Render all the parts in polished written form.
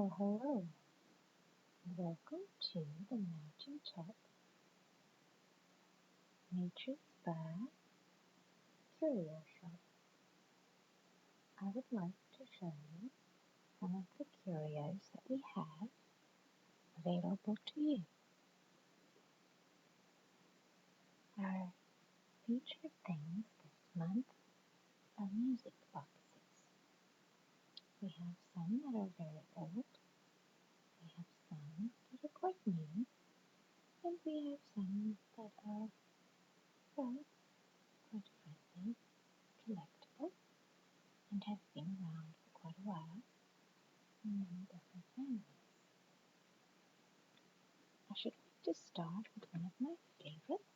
Well, hello. Welcome to the Mountain Top Nature's Spa Curio Shop. I would like to show you some of the curios that we have available to you. Our featured things this month are music boxes. We have some that are very old, we have some that are quite new, and we have some that are, well, quite frankly, collectible and have been around for quite a while in many different families. I should like to start with one of my favorites.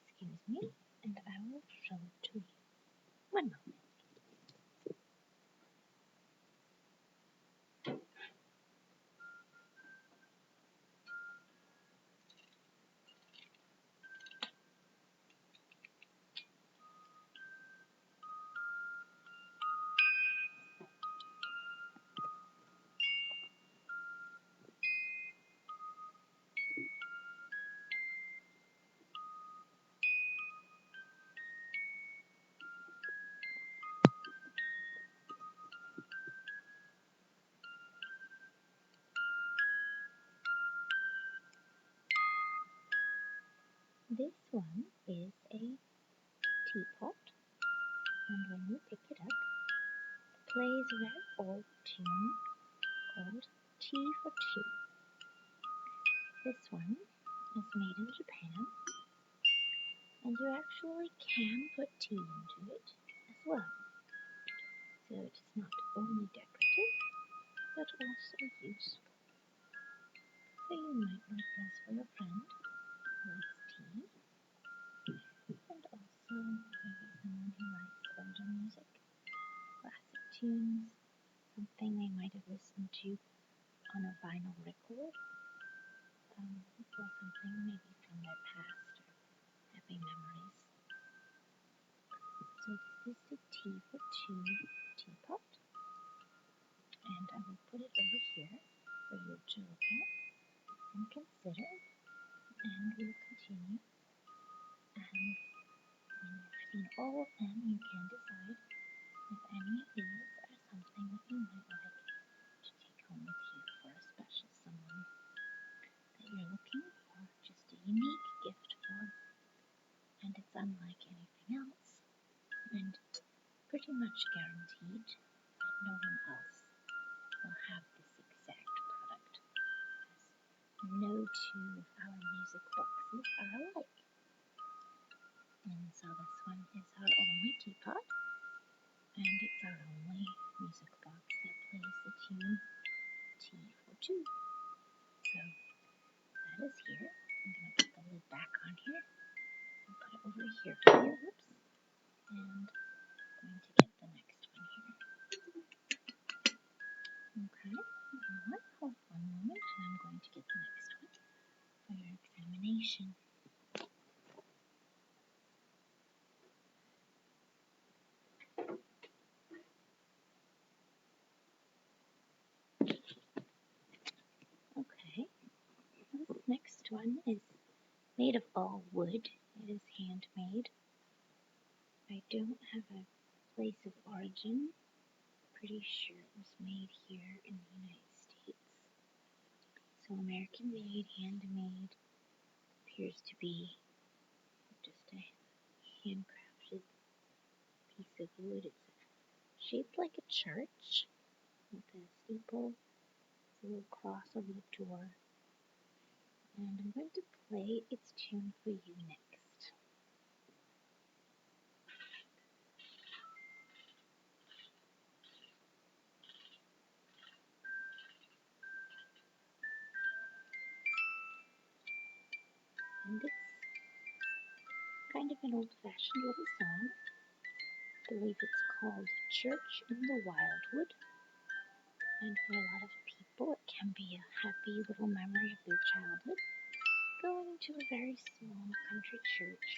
Excuse me, and I will show it to you. One moment. This one is a teapot, and when you pick it up, it plays a very old tune called Tea for Two. This one is made in Japan, and you actually can put tea into it as well. So it is not only decorative, but also useful. So you might like this for your friend who likes tea, and also maybe someone who likes older music, classic tunes, something they might have listened to on a vinyl record, or something maybe from their past or happy memories. So this is the Tea for Two teapot, and I will put it over here for you to look at and consider, and we'll continue. And when you've seen all of them, you can decide if any of these are something that you might like to take home with you for a special someone that you're looking for just a unique gift for, and it's unlike anything else, and pretty much guaranteed that no one else will have this exact product, as no two of our music boxes are alike. And so this one is our only teapot, and it's our only music box that plays the tune Tea for Two. So that is here. I'm going to put the lid back on here and put it over here for you. Whoops. And I'm going to get the next one here. Okay, hold one moment, and I'm going to get the next one for your examination. Okay, this next one is made of all wood. It is handmade. I don't have a place of origin. Pretty sure it was made here in the United States. So American made, handmade, appears to be just a handcrafted piece of wood. It's shaped like a church with a steeple, a little cross over the door. And I'm going to play its tune for you next. And it's kind of an old-fashioned little song. I believe it's called Church in the Wildwood. And for a lot of people, it can be a happy little memory of their childhood, going to a very small country church,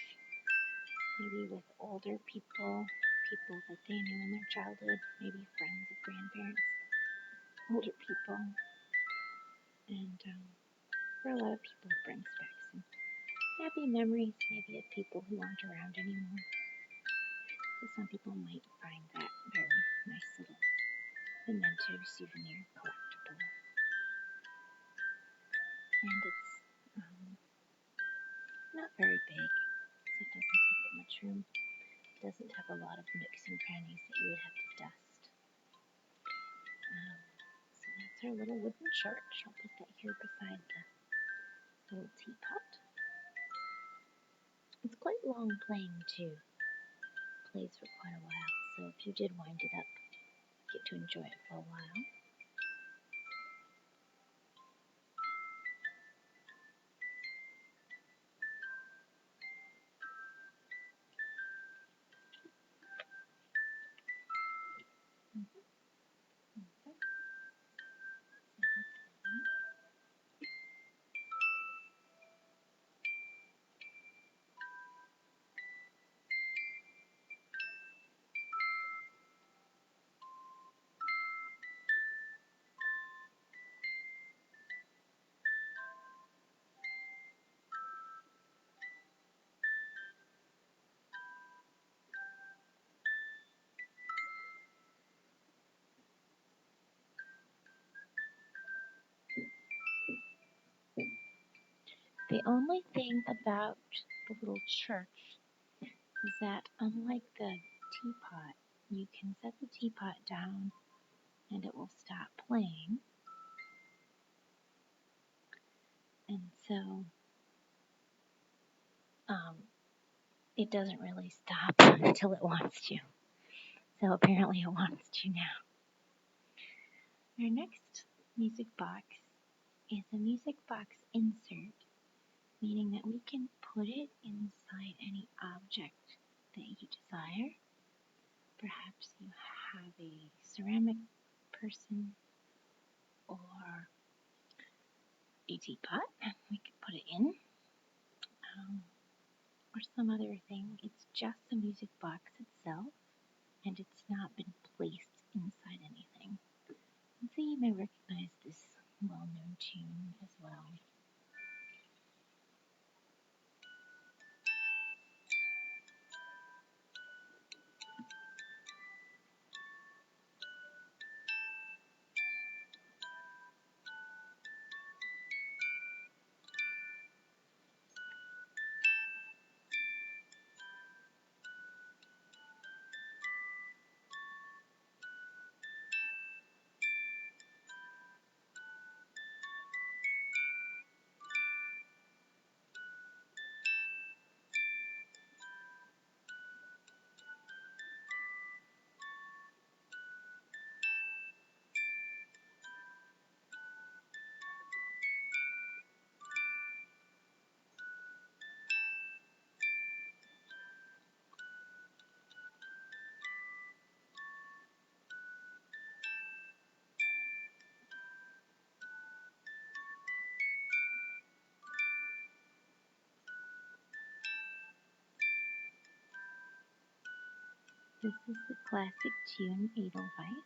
maybe with older people, people that they knew in their childhood, maybe friends of grandparents. older people, and for a lot of people it brings back some happy memories, maybe of people who aren't around anymore. So some people might find that very nice little memento souvenir collectible. And it's not very big, so it doesn't take up much room. It doesn't have a lot of nooks and crannies that you would have to dust. So that's our little wooden church. I'll put that here beside the little teapot. It's quite long playing too. It plays for quite a while, so if you did wind it up, you get to enjoy it for a while. The only thing about the little church is that unlike the teapot, you can set the teapot down and it will stop playing. And so it doesn't really stop until it wants to. So apparently it wants to now. Our next music box is a music box insert, meaning that we can put it inside any object that you desire. Perhaps you have a ceramic person or a teapot, we could put it in, or some other thing. It's just the music box itself, and it's not been placed inside anything. And so you may recognize this well-known tune as well. This is the classic tune Edelweiss.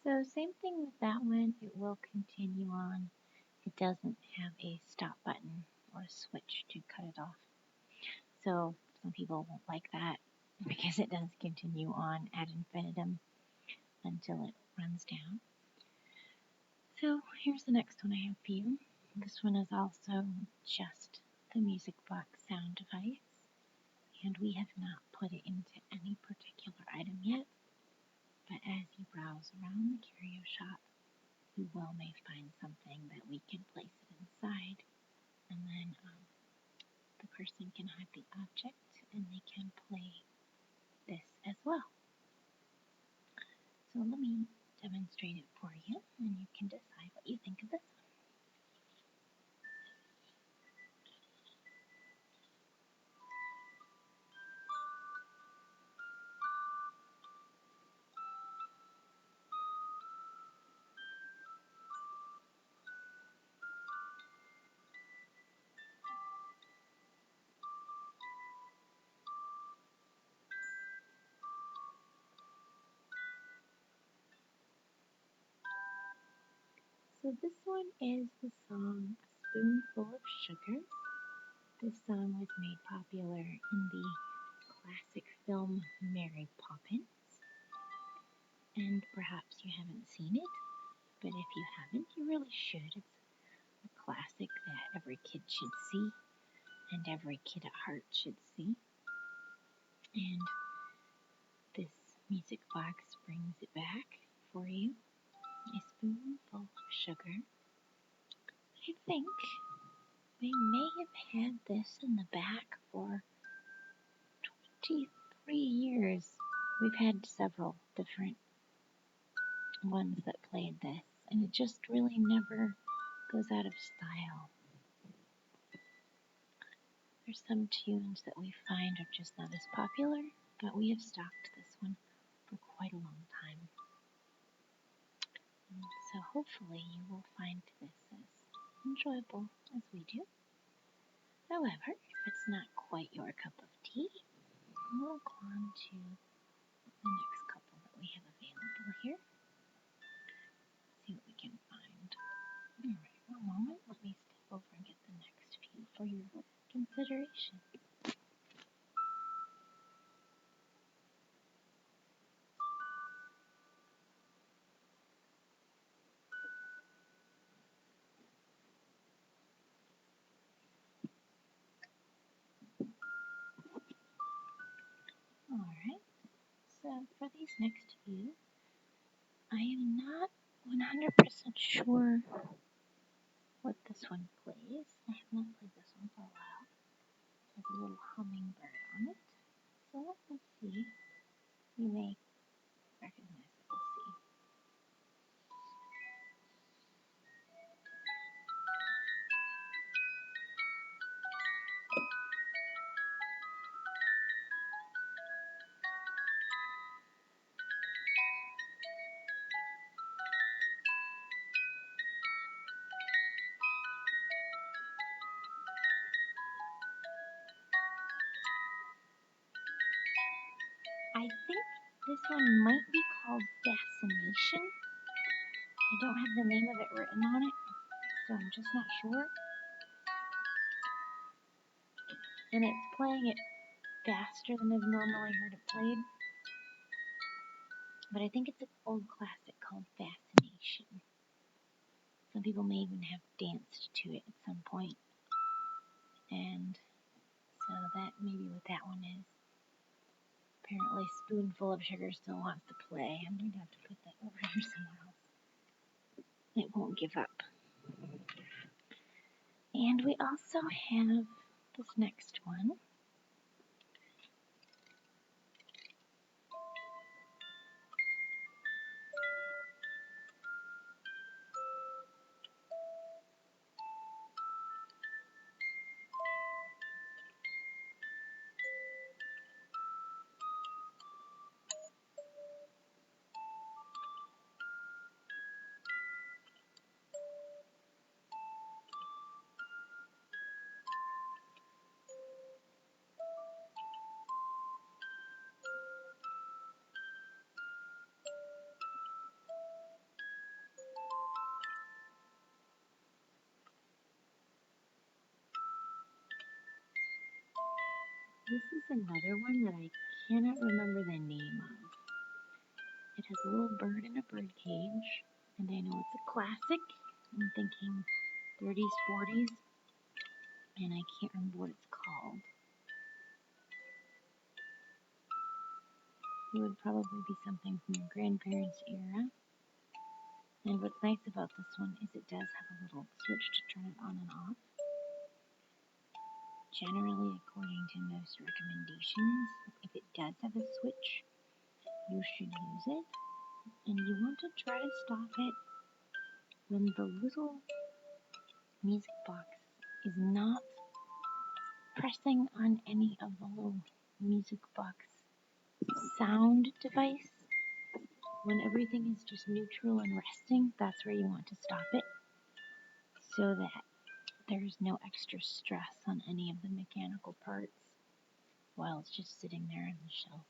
So same thing with that one, it will continue on. It doesn't have a stop button or a switch to cut it off. So some people won't like that because it does continue on ad infinitum until it runs down. So here's the next one I have for you. This one is also just the music box sound device, and we have not put it into any particular item yet, but as you browse around the curio shop, you well may find something that we can place it inside, and then the person can have the object and they can play this as well. So let me demonstrate demonstrate it for you, and you can decide what you think of this one. So this one is the song A Spoonful of Sugar. This song was made popular in the classic film Mary Poppins. And perhaps you haven't seen it, but if you haven't, you really should. It's a classic that every kid should see, and every kid at heart should see. And this music box brings it back for you. A spoonful of sugar. I think we may have had this in the back for 23 years. We've had several different ones that played this, and it just really never goes out of style. There's some tunes that we find are just not as popular, but we have stocked this one for quite a long time. And so hopefully you will find this as enjoyable as we do. However, if it's not quite your cup of tea, we'll go on to the next couple that we have available here. See what we can find. Alright, one moment. Let me step over and get the next few for your consideration. Alright, so for these next few, I am not 100% sure what this one plays. I have not played this one for a while. It has a little hummingbird on it. So let's see. You may recognize it. We'll see. I think this one might be called Fascination. I don't have the name of it written on it, so I'm just not sure. And it's playing it faster than I've normally heard it played. But I think it's an old classic called Fascination. Some people may even have danced to it at some point. And so that may be what that one is. Apparently Spoonful of Sugar still wants to play. I'm going to have to put that over here somewhere else. It won't give up. And we also have this next one. This is another one that I cannot remember the name of. It has a little bird in a bird cage, and I know it's a classic. I'm thinking 30s, 40s, and I can't remember what it's called. It would probably be something from your grandparents' era. And what's nice about this one is it does have a little switch to turn it on and off. Generally, according to most recommendations, if it does have a switch, you should use it. and you want to try to stop it when the little music box is not pressing on any of the little music box sound device. When everything is just neutral and resting, that's where you want to stop it so that there's no extra stress on any of the mechanical parts while it's just sitting there on the shelf.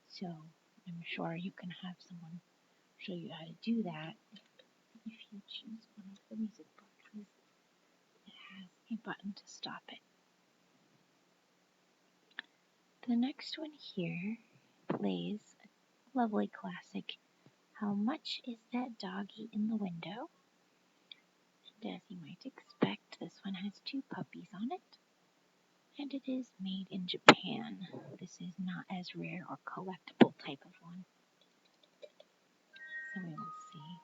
So I'm sure you can have someone show you how to do that if you choose one of the music boxes that has a button to stop it. The next one here plays a lovely classic, How Much Is That Doggy in the Window? And as you might expect, this one has 2 puppies on it, and it is made in Japan. This is not as rare or collectible type of one. So we will see.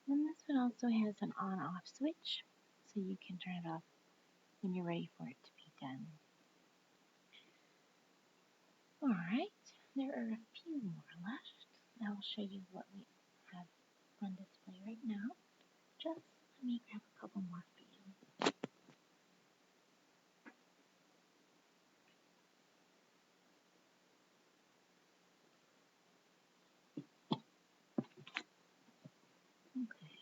And this one also has an on-off switch, so you can turn it off when you're ready for it to be done. Alright, there are a few more left. I will show you what we have on display right now. Just let me grab a couple more for you. Okay,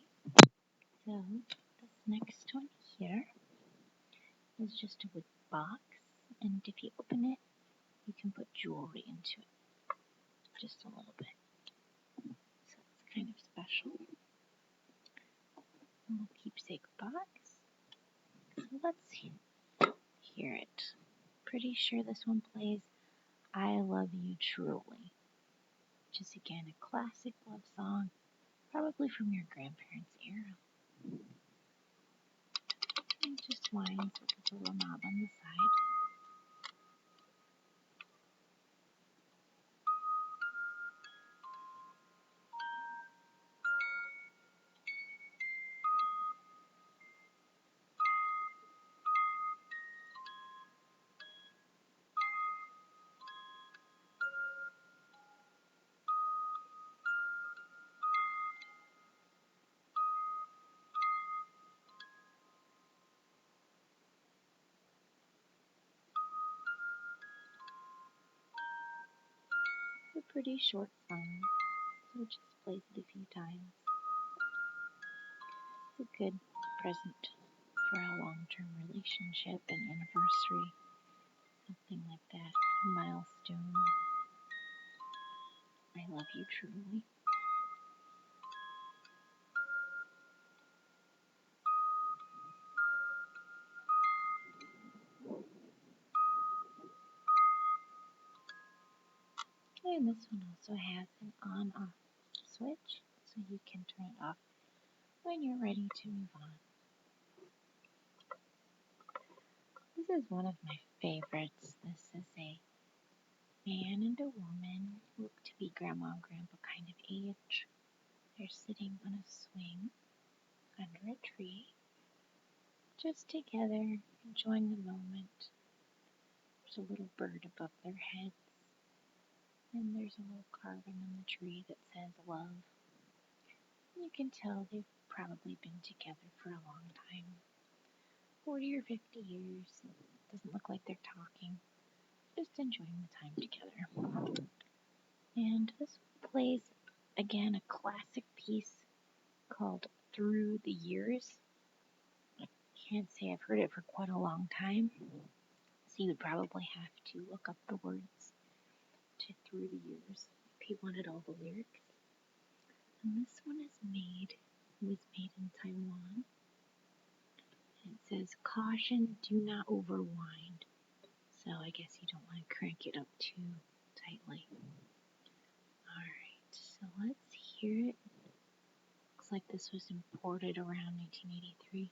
so this next one here is just a wood box, and if you open it, you can put jewelry into it, just a little bit. So it's kind of special. A little keepsake box. So let's hear it. Pretty sure this one plays I Love You Truly, which is again a classic love song, probably from your grandparents' era. It just winds with this little knob on the side. It's a pretty short song, so it just plays it a few times. It's a good present for a long-term relationship, an anniversary, something like that, milestone. I love you truly. And this one also has an on-off switch, so you can turn it off when you're ready to move on. This is one of my favorites. This is a man and a woman who look to be grandma and grandpa kind of age. They're sitting on a swing under a tree, just together, enjoying the moment. There's a little bird above their heads, and there's a little carving on the tree that says love. You can tell they've probably been together for a long time, 40 or 50 years. Doesn't look like they're talking, just enjoying the time together. And this plays, again, a classic piece called Through the Years. can't say I've heard it for quite a long time, so you would probably have to look up the words to Through the Years if you wanted all the lyrics. And this one was made in Taiwan. And it says, caution, do not overwind. So I guess you don't want to crank it up too tightly. Alright, so let's hear it. Looks like this was imported around 1983.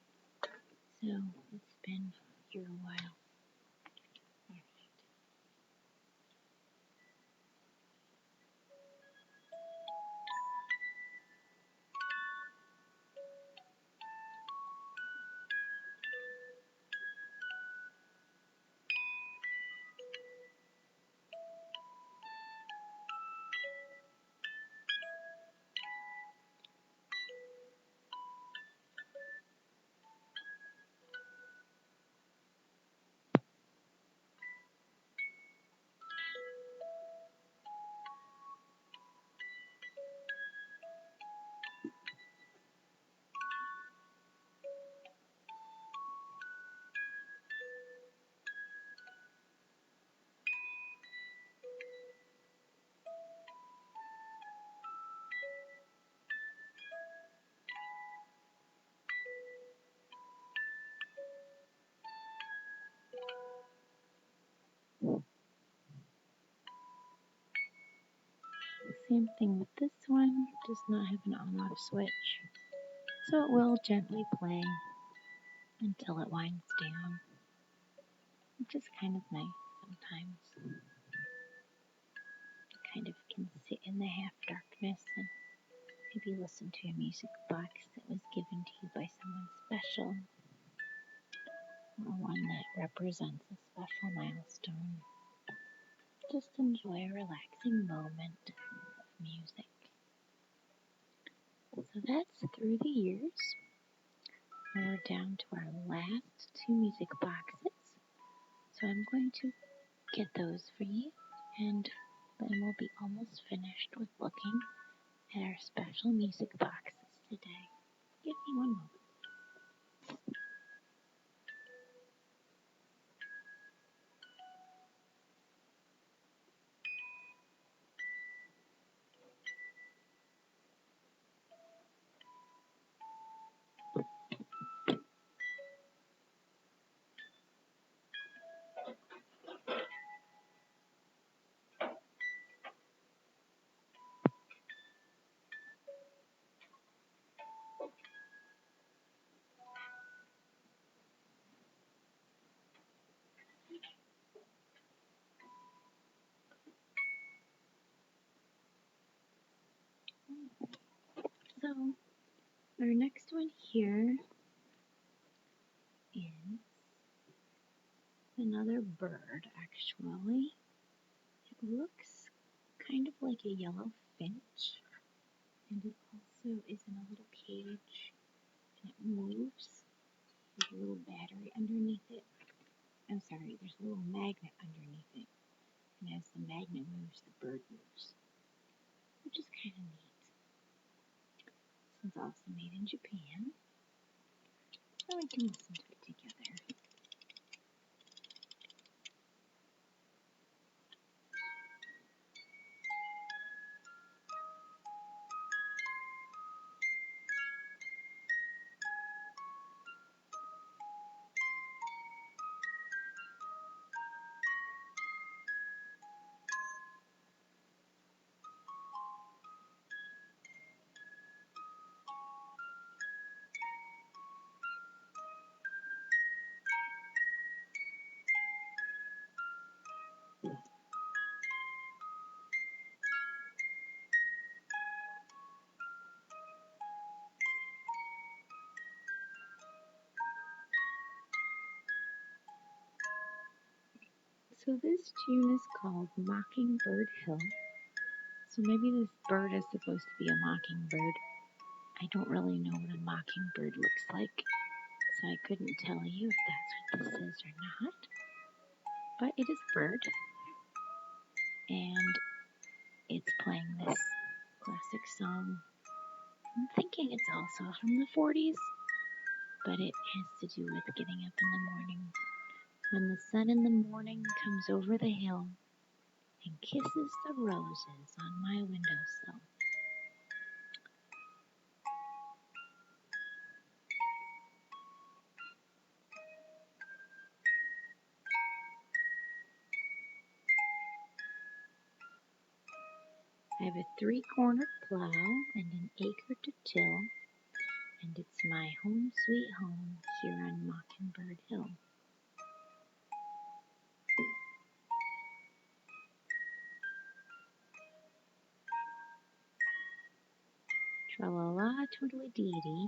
So it's been here a while. Alright. Same thing with this one, does not have an on-off switch. So it will gently play until it winds down, which is kind of nice sometimes. You kind of can sit in the half darkness and maybe listen to a music box that was given to you by someone special, or one that represents a special milestone. Just enjoy a relaxing moment of music. So that's Through the Years. And we're down to our last two music boxes. So I'm going to get those for you, and then we'll be almost finished with looking at our special music boxes today. Give me one moment. So, our next one here is another bird, actually. It looks kind of like a yellow finch, and it also is in a little cage, and it moves. There's a little battery underneath it. I'm sorry, there's a little magnet underneath it, and as the magnet moves, the bird moves, which is kind of neat. This one's also made in Japan, so we can listen to it together. So this tune is called Mockingbird Hill. So maybe this bird is supposed to be a mockingbird. I don't really know what a mockingbird looks like, so I couldn't tell you if that's what this is or not. But it is a bird, and it's playing this classic song. I'm thinking it's also from the 40s. but it has to do with getting up in the morning. When the sun in the morning comes over the hill and kisses the roses on my windowsill. I have a 3-cornered plow and an acre to till, and it's my home sweet home here on Mockingbird Hill. Tra-la-la, twiddly-dee-dee,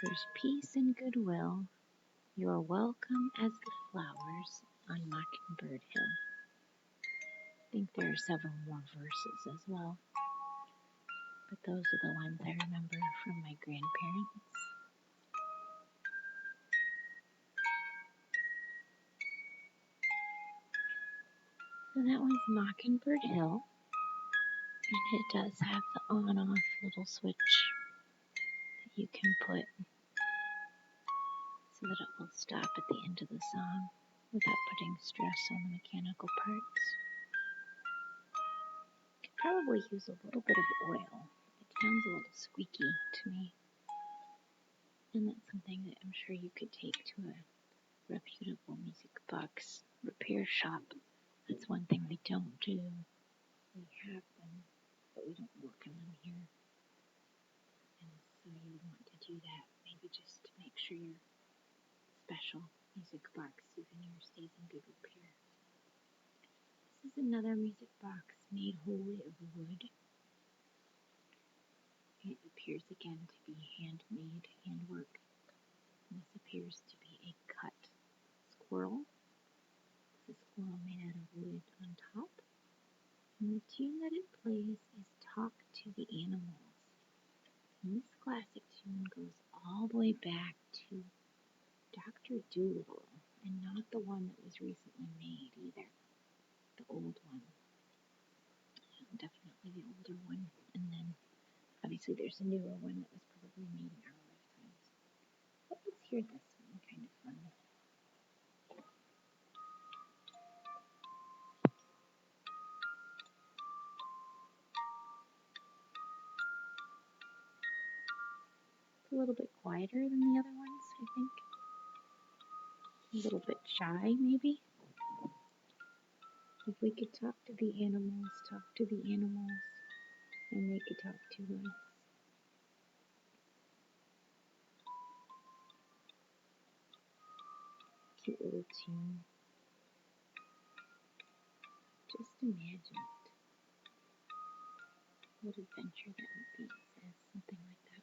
there's peace and goodwill. You're welcome as the flowers on Mockingbird Hill. I think there are several more verses as well, but those are the ones I remember from my grandparents. So that was Mockingbird Hill, and it does have the on-off little switch that you can put so that it will stop at the end of the song without putting stress on the mechanical parts. Could probably use a little bit of oil. It sounds a little squeaky to me. And that's something that I'm sure you could take to a reputable music box repair shop. That's one thing we don't do. We have them, but we don't work on them here. And so you want to do that, maybe just to make sure your special music box souvenir stays in good repair. This is another music box made wholly of wood. It appears again to be handmade, handwork. And this appears to be a cut squirrel. It's a squirrel made out of wood on top. And the tune that it plays is Talk to the Animals. And this classic tune goes all the way back to Dr. Dolittle, and not the one that was recently made either. The old one. Definitely the older one. And then obviously there's a newer one that was probably made in our lifetimes. But let's hear this one, kind of fun. It's a little bit quieter than the other ones, I think. A little bit shy, maybe. If we could talk to the animals, and they could talk to us. Cute little tune. Just imagine it. What adventure that would be, it says, something like that.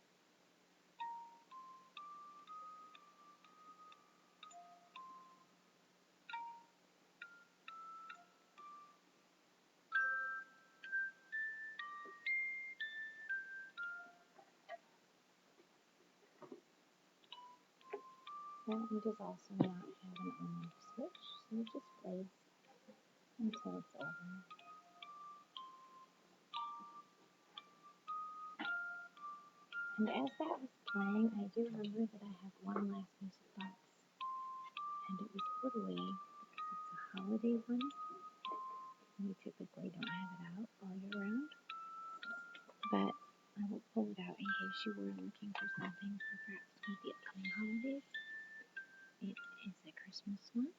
That one does also not have an on-off switch, so it just plays until it's over. And as that was playing, I do remember that I have one last music box, and it was put away because it's a holiday one. We typically don't have it out all year round, but I will pull it out in case you were looking for something for perhaps one of the upcoming holidays. It is a Christmas one,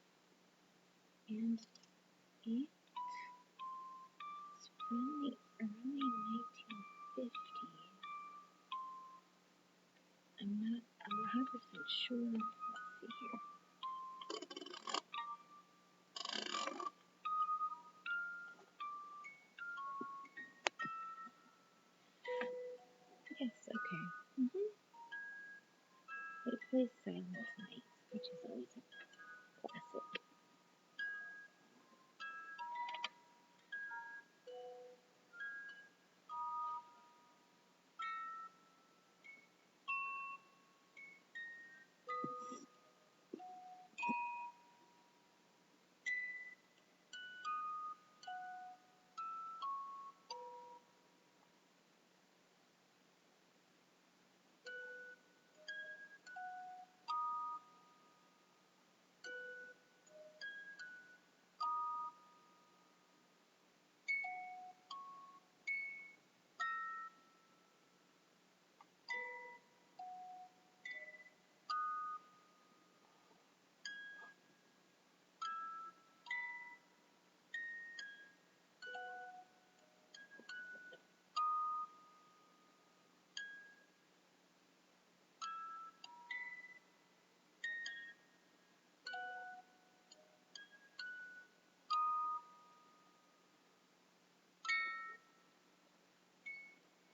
and it's from the early 1950s. I'm not 100% sure. Let's see here. Yes, okay. It plays Silent Night, which is always a classic.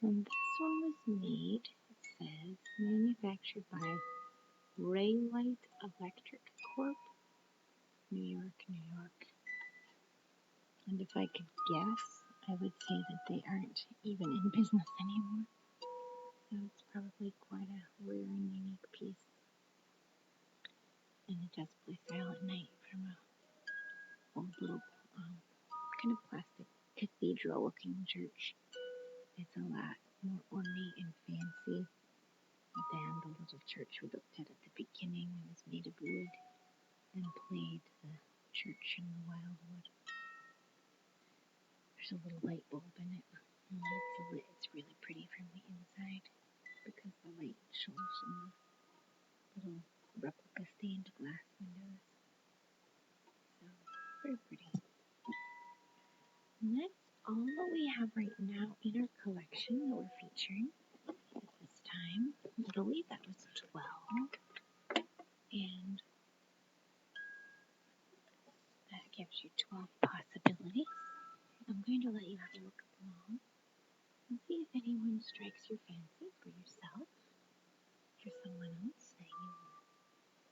And this one was made, it says, manufactured by Raylight Electric Corp, New York, New York. And if I could guess, I would say that they aren't even in business anymore. So it's probably quite a rare and unique piece. And it does play Silent Night from a old little kind of plastic cathedral looking church. It's a lot more ornate and fancy than the little church we looked at the beginning. It was made of wood and played the church in the wildwood. There's a little light bulb in it. And when it's lit, it's really pretty from the inside because the light shows in the little replica stained glass windows. So, very pretty. And that's all that we have right now in our collection that we're featuring at this time. I believe that was 12. And that gives you 12 possibilities. I'm going to let you have a look at them all and see if anyone strikes your fancy for yourself, for someone else that you were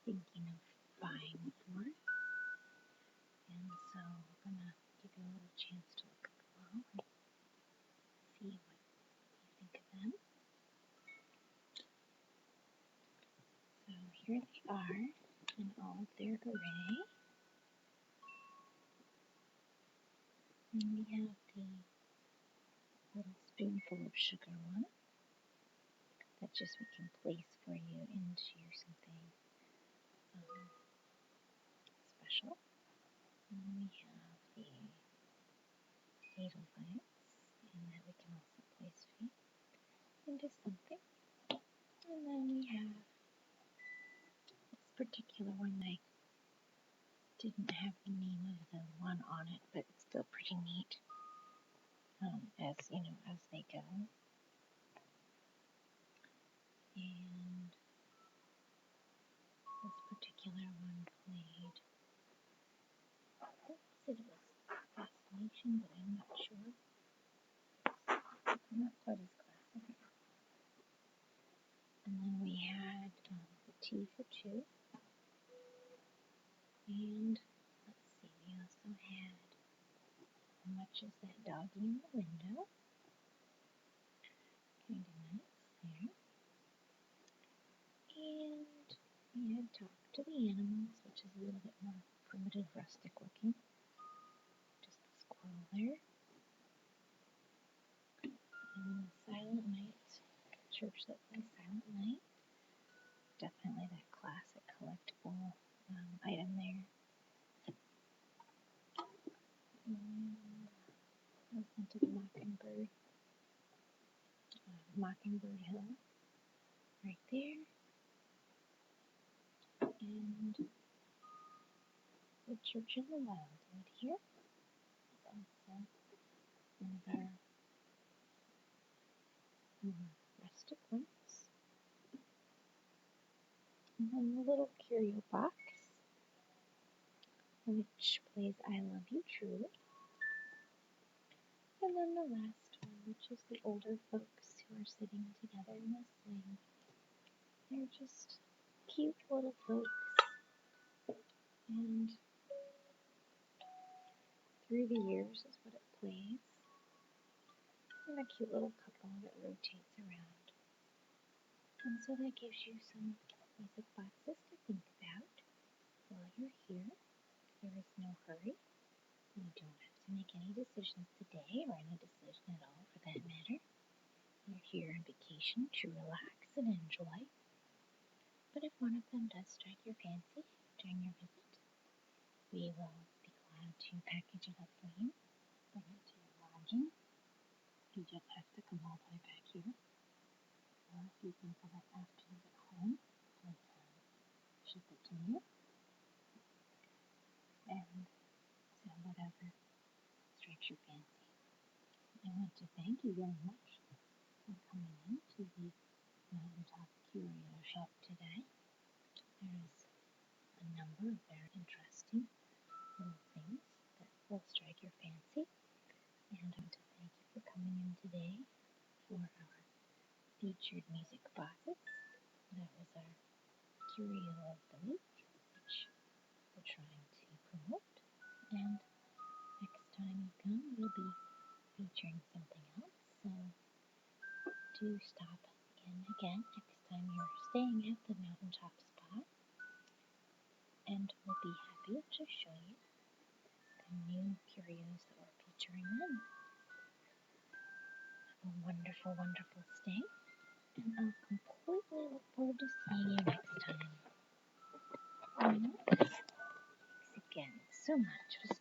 thinking of buying for. And so I'm going to give you a little chance to look at them all and see what you think of them. So here they are in all of their array. And we have the little spoonful of sugar one that just we can place for you into something special. And then we have the edelweiss, and that we can also place for you into something. And then we have this particular one. I didn't have the name of the one on it, but it's still pretty neat. As you know, as they go. And this particular one played, I think it was Fascination, but I'm not sure. Not quite as classic. And then we had the T for Two. And let's see, we also had How Much Is That Doggy in the Window? Kind of nice there. And we had Talk to the Animals, which is a little bit more primitive, rustic looking. Just the squirrel there. And the Silent Night, church that plays Silent Night. Definitely that classic collectible item there. And the Scented Mockingbird, Mockingbird Hill, right there. And the Church of the Wildwood here. Also one of our rustic ones. And then the little curio box, which plays I Love You Truly. And then the last one, which is the older folks who are sitting together in a swing. They're just cute little folks. And Through the Years is what it plays. And a cute little couple that rotates around. And so that gives you some music boxes to think about while you're here. There is no hurry. You don't have to make any decisions today or any decision at all for that matter. You're here on vacation to relax and enjoy. But if one of them does strike your fancy during your visit, we will be glad to package it up for you, bring it to your lodging. You just have to come all the way back here. Or if you think of it after you get home, we can ship it to you. And so whatever strikes your fancy. I want to thank you very much for coming in to the Mountaintop Curio Shop today. There is a number of very interesting little things that will strike your fancy. And I want to thank you for coming in today for our featured music boxes. That was our curio of the week, which we're trying to promote. And next time you come, we'll be featuring something else. So do stop in again next time you're staying at the Mountaintop Spa, and we'll be happy to show you the new curios that we're featuring then. Have a wonderful, wonderful stay, and I'll completely look forward to seeing you next time. Thanks again so much.